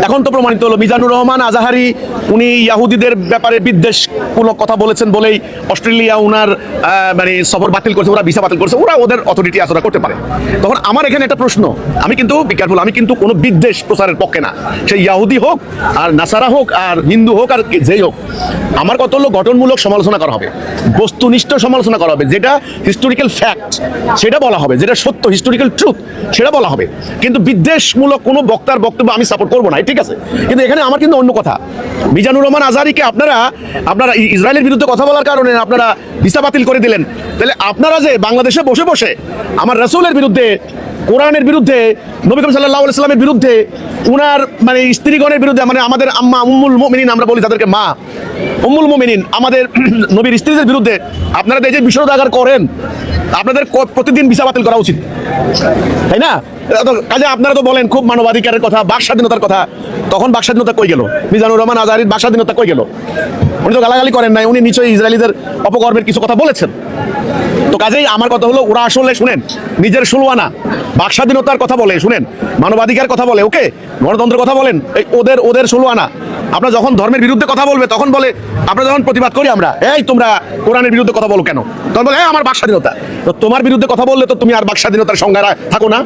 এখন তো প্রমাণিত হলো মিজানুর রহমান আজাহারি উনি ইয়াহুদিদের ব্যাপারে বিদ্বেষমূলক কথা বলেছেন বলেই অস্ট্রেলিয়া উনার মানে সফর বাতিল করছে, ওরা ভিসা বাতিল করছে, ওরা ওদের অথরিটি আছে, ওরা করতে পারে। তখন আমার এখানে একটা প্রশ্ন, আমি কিন্তু বিজ্ঞানফুল, আমি কিন্তু কোনো বিদ্বেষ প্রচারের পক্ষে না, সে ইয়াহুদি হোক আর নাসারা হোক আর হিন্দু হোক আর যেই হোক। আমার কত হলো গঠনমূলক সমালোচনা করা হবে, বস্তুনিষ্ঠ সমালোচনা করা হবে, যেটা হিস্টোরিক্যাল ফ্যাক্ট সেটা বলা হবে, যেটা সত্য হিস্টোরিক্যাল ট্রুথ সেটা বলা হবে। কিন্তু বিদ্বেষমূলক কোনো বক্তার বক্তব্য আমি সাপোর্ট করবো না, ঠিক আছে? কিন্তু এখানে আমার কিন্তু অন্য কথা, মিজানুর রহমান আজহারিকে আপনারা ইসরায়েলের বিরুদ্ধে কথা বলার কারণে আপনারা ভিসা বাতিল করে দিলেন। তাহলে আপনারা যে বাংলাদেশে বসে বসে আমার রাসূলের বিরুদ্ধে, কোরআনের বিরুদ্ধে, নবী করিম সাল্লাল্লাহু আলাইহি ওয়াসাল্লামের বিরুদ্ধে, উনার মানে স্ত্রীগণের বিরুদ্ধে, মানে আমাদের আম্মা উম্মুল মুমিনিন আমরা বলি তাদেরকে মা, উম্মুল মুমিনিন আমাদের নবীর স্ত্রীদের বিরুদ্ধে আপনারা এই যে বিষোদাগার করেন, আপনাদের প্রতিদিন ভিসা বাতিল করা উচিত, তাই না? কাজে আপনারা তো বলেন খুব মানবাধিকারের কথা, বাক স্বাধীনতার কথা, তখন বাক স্বাধীনতা কই গেল? মিজানুর রহমান আজহারির বাক স্বাধীনতা কই গেল? উনি তো গালাগালি করেন নাই, উনি নিশ্চয়ই ইসরায়েলিদের অপকর্মের কিছু কথা বলেছেন। তো কাজেই আমার কথা হলো, ওরা আসলে শুনেন নিজের সুলওয়ানা বাক স্বাধীনতার কথা বলে, শুনেন মানবাধিকার কথা বলে, ওকে গণতন্ত্রের কথা বলেন, এই ওদের সুলওয়ানা। আপনারা যখন ধর্মের বিরুদ্ধে কথা বলবে তখন বলে, আমরা যখন প্রতিবাদ করি আমরা, এই তোমরা কোরআনের বিরুদ্ধে কথা বলো কেন, তখন বলে আমার বাক স্বাধীনতা। তো তোমার বিরুদ্ধে কথা বললে তো তুমি আর বাক স্বাধীনতার সংজ্ঞা থাকো না।